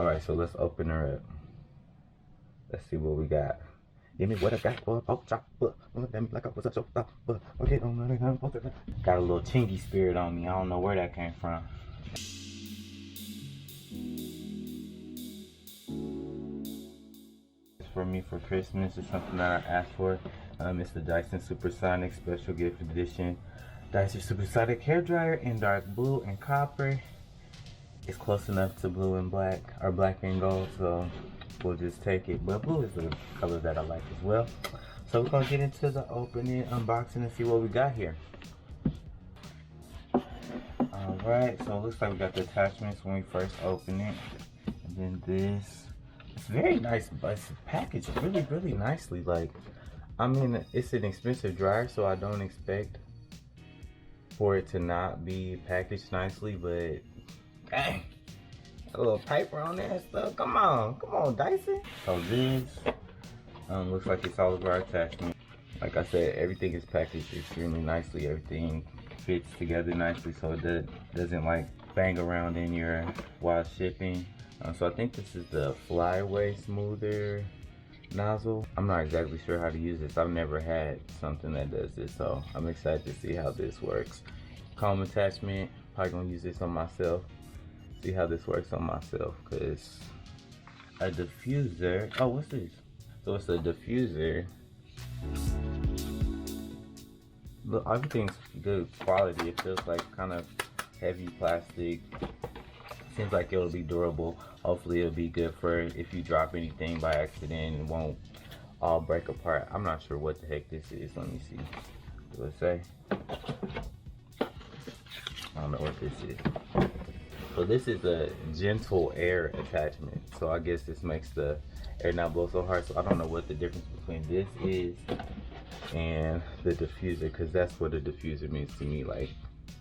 All right, so let's open her up. Let's see what we got. Give me what I got for a pork chop. Like I was a chop. Okay, got a little chingy spirit on me. I don't know where that came from. It's for me for Christmas. It's something that I asked for. It's the Dyson Supersonic Special Gift Edition. Dyson Supersonic hairdryer in dark blue and copper. It's close enough to blue and black, or black and gold, so we'll just take it. But blue is the color that I like as well. So we're gonna get into the opening, unboxing, and see what we got here. Alright, so it looks like we got the attachments when we first open it. And then this. It's very nice, but it's packaged really nicely. Like, I mean, it's an expensive dryer, so I don't expect for it to not be packaged nicely, but dang, a little paper on there and stuff. Come on, Dyson. So this looks like it's all of our attachments. Like I said, everything is packaged extremely nicely. Everything fits together nicely, so it doesn't like bang around in your while shipping. So I think this is the flyaway smoother nozzle. I'm not exactly sure how to use this. I've never had something that does this, so I'm excited to see how this works. Comb attachment, probably gonna use this on myself. See how this works on myself, because a diffuser. Oh, what's this? So it's a diffuser. Look, everything's good quality. It feels like kind of heavy plastic. Seems like it'll be durable. Hopefully it'll be good for if you drop anything by accident. It won't all break apart. I'm not sure what the heck this is. Let me see. What does it say? I don't know what this is. So this is a gentle air attachment. So I guess this makes the air not blow so hard. So I don't know what the difference between this is and the diffuser, because that's what a diffuser means to me. Like,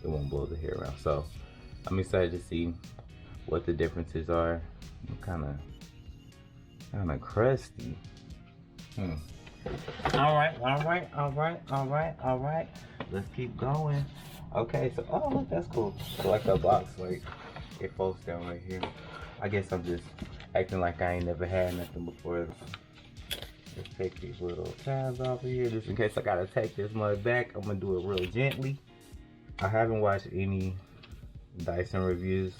it won't blow the hair around. So I'm excited to see what the differences are. Kind of crusty. All right. Let's keep going. Okay, so oh look, that's cool. So like a box, like it folds down right here. I guess I'm just acting like I ain't never had nothing before. Let's take these little tabs off of here, just in case I gotta take this mug back. I'm gonna do it real gently. I haven't watched any Dyson reviews.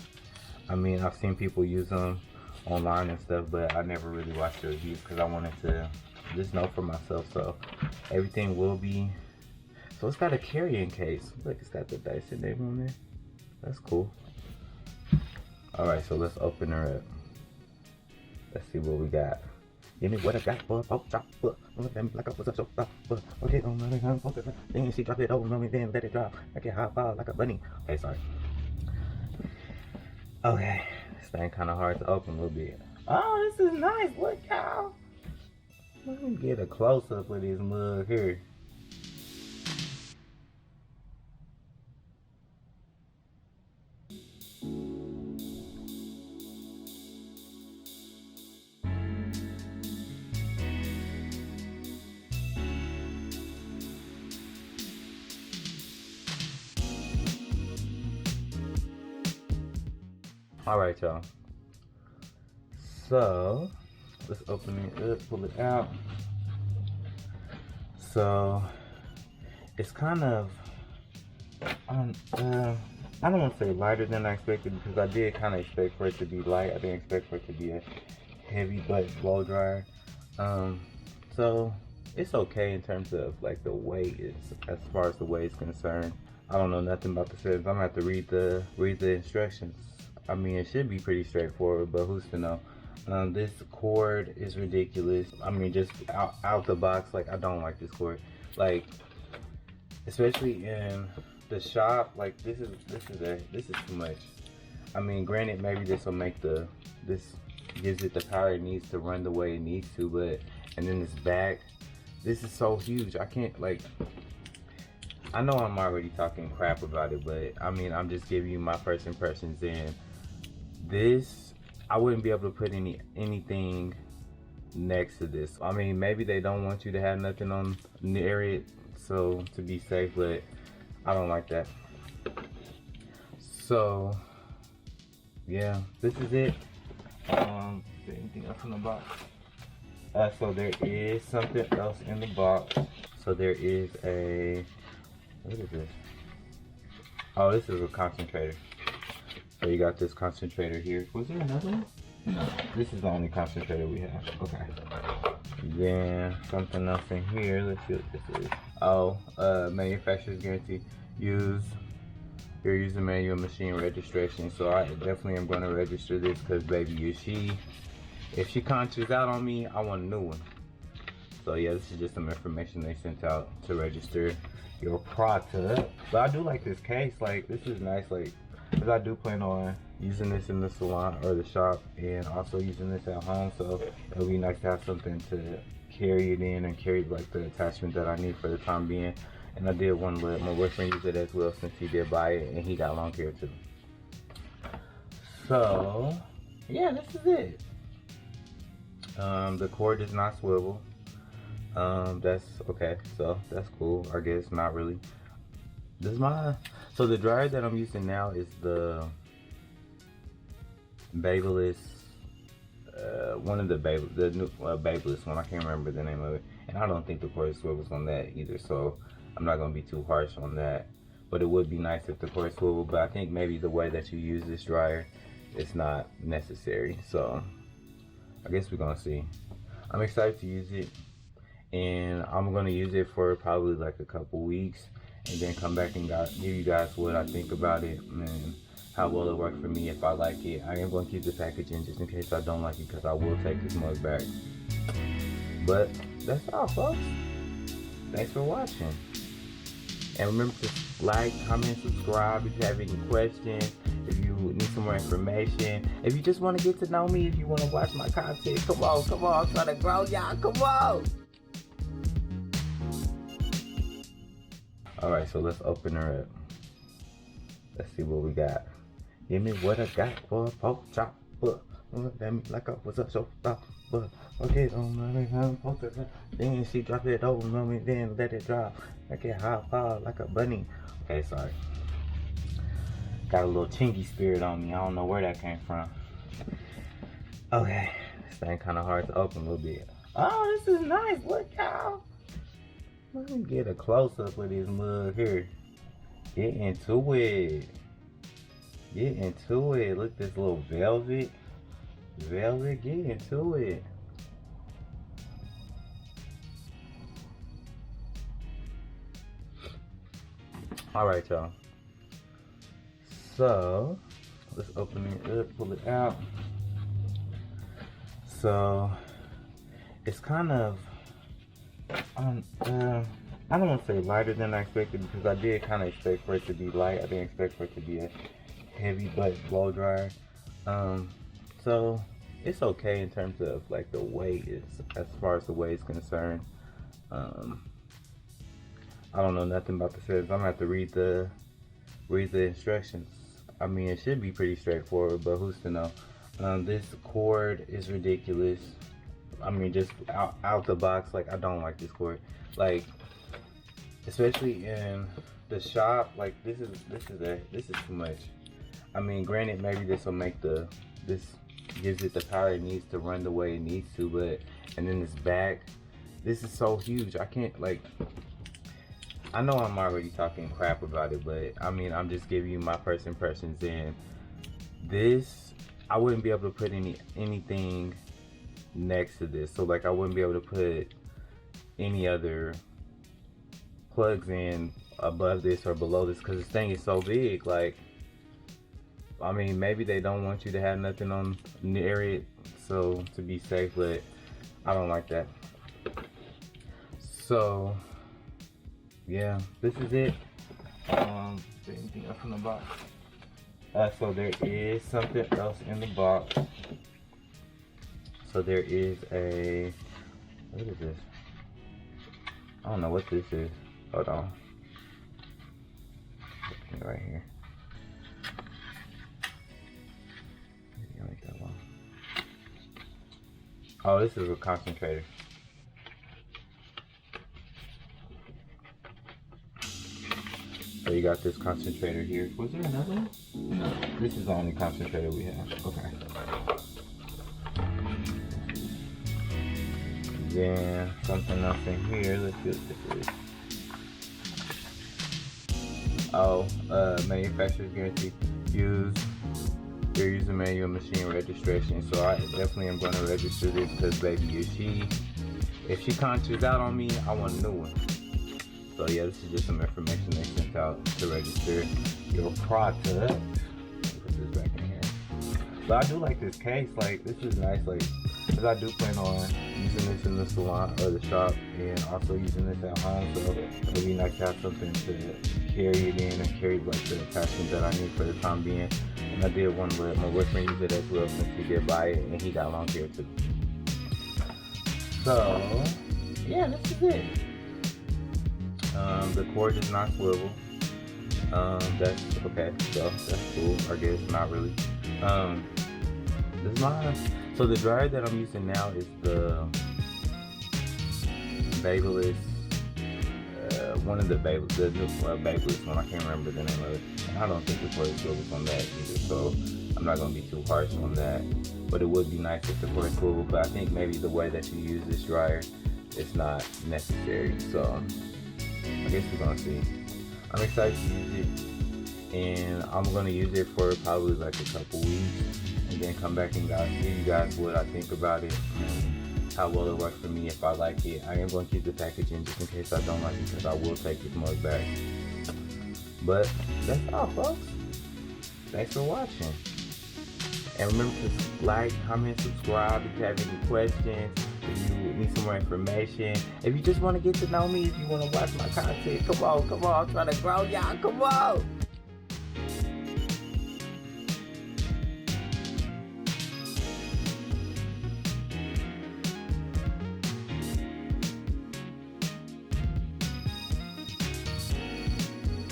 I mean, I've seen people use them online and stuff, but I never really watched the reviews because I wanted to just know for myself. So everything will be. So it's got a carrying case. Look, it's got the Dyson name on there. That's cool. All right, so let's open her up. Let's see what we got. Give me what I got for a pork chop. Like I was a chop. Okay, then she drop it over me, then let it drop. I get high fall like a bunny. Okay, sorry. Okay, this thing kind of hard to open a little bit. Oh, this is nice. Look, y'all. Let me get a close up of this mug here. All right, y'all. So let's open it up, pull it out. So it's kind of, I don't want to say lighter than I expected, because I did kind of expect for it to be light. I didn't expect for it to be a heavy butt blow dryer. So it's okay in terms of like the weight, as far as the weight is concerned. I don't know nothing about the settings. I'm gonna have to read the instructions. I mean, it should be pretty straightforward, but who's to know? This cord is ridiculous. I mean, just out the box, like I don't like this cord. Like, especially in the shop, like this is too much. I mean, granted, maybe this will make this gives it the power it needs to run the way it needs to, but and then this back, this is so huge. I can't, like, I know I'm already talking crap about it, but I mean, I'm just giving you my first impressions. And this, I wouldn't be able to put anything next to this. I mean, maybe they don't want you to have nothing on near it, so to be safe, but I don't like that. So yeah, this is it. else in the box. So there is something else in the box. So there is a, what is this? Oh, this is a concentrator. So you got this concentrator here. Was there another one? No, this is the only concentrator we have. Okay. Then something else in here. Let's see what this is. Oh, manufacturer's guarantee. Use your user manual machine registration. So I definitely am going to register this because baby, if she conches out on me, I want a new one. So yeah, this is just some information they sent out to register your product. But I do like this case. Like, this is nice. Like, because I do plan on using this in the salon or the shop and also using this at home. So it'll be nice to have something to carry it in and carry like the attachment that I need for the time being. And I did want to let my boyfriend use it as well since he did buy it and he got long hair too. So yeah, this is it. The cord does not swivel. That's okay, so that's cool. I guess not really. So the dryer that I'm using now is the Babyliss, one of the new Babyliss one. I can't remember the name of it, and I don't think the cord swivels on that either. So I'm not gonna be too harsh on that. But it would be nice if the cord swiveled. But I think maybe the way that you use this dryer, it's not necessary. So I guess we're gonna see. I'm excited to use it, and I'm gonna use it for probably like a couple weeks, and then come back and give you guys what I think about it and how well it worked for me if I like it. I am gonna keep the packaging just in case I don't like it, because I will take this mug back. But that's all, folks. Thanks for watching. And remember to like, comment, subscribe if you have any questions, if you need some more information, if you just want to get to know me, if you want to watch my content. Come on, I'm trying to grow, y'all. Come on. Alright, so let's open her up. Let's see what we got. Give me what I got for a pork chop. Let me like I was a showstopper. Okay, then she drop it over on me, then let it drop. Like it hot ball like a bunny. Okay, sorry. Got a little chingy spirit on me. I don't know where that came from. Okay, this thing kind of hard to open a little bit. Oh, this is nice. Look, y'all. Let me get a close-up of this mug here. Get into it. Get into it. Look, this little velvet. Get into it. Alright, y'all. So, let's open it up, pull it out. So, it's kind of, I don't want to say lighter than I expected, because I did kind of expect for it to be light. I didn't expect for it to be a heavy butt blow dryer. So it's okay in terms of like the weight, as far as the weight is concerned. I don't know nothing about the settings. I'm gonna have to read the instructions. I mean, it should be pretty straightforward, but who's to know? This cord is ridiculous. I mean, just out the box, like I don't like this cord. Like, especially in the shop, like this is too much. I mean, granted, maybe this will make this gives it the power it needs to run the way it needs to, but and then this back, this is so huge. I can't, like, I know I'm already talking crap about it, but I mean, I'm just giving you my first impressions. And this, I wouldn't be able to put anything next to this. So like, I wouldn't be able to put any other plugs in above this or below this, because this thing is so big. Like, I mean, maybe they don't want you to have nothing on near it, so to be safe, but I don't like that. So yeah, this is it. Is there anything else in the box? So there is something else in the box. So there is a, what is this? I don't know what this is. Hold on. Right here. Oh, this is a concentrator. So you got this concentrator here. Was there another one? No, this is the only concentrator we have. Okay. then something else in here. Let's see what this is. Oh, manufacturer's guarantee. Use your user manual machine registration. So I definitely am going to register this because, baby, if she conjures out on me, I want a new one. So yeah, this is just some information they sent out to register your product. Put this back in here. But I do like this case. Like, this is nice. Like, because I do plan on using this in the salon or the shop, and also using this at home. So it'll be nice to have something to carry it in and carry like the attachment that I need for the time being. And I did want to let my boyfriend use it as well, since he did buy it and he got long hair too. So yeah, this is it. The cord does not swivel. That's okay. So that's cool. I guess not really. This is mine. So the dryer that I'm using now is the Babyliss, one of the Babyliss one. I can't remember the name of it. I don't think the cord swivels on that either, so I'm not going to be too harsh on that. But it would be nice if the cord swivel, but I think maybe the way that you use this dryer is not necessary. So I guess we're going to see. I'm excited to use it, and I'm going to use it for probably like a couple weeks, and then come back and give you guys what I think about it and how well it works for me. If I like it, I am going to keep the packaging just in case I don't like it, because I will take this mug back. But that's all, folks. Thanks for watching. And remember to like, comment, subscribe if you have any questions, if you need some more information. If you just want to get to know me, if you want to watch my content, come on. I'm trying to grow, y'all. Come on.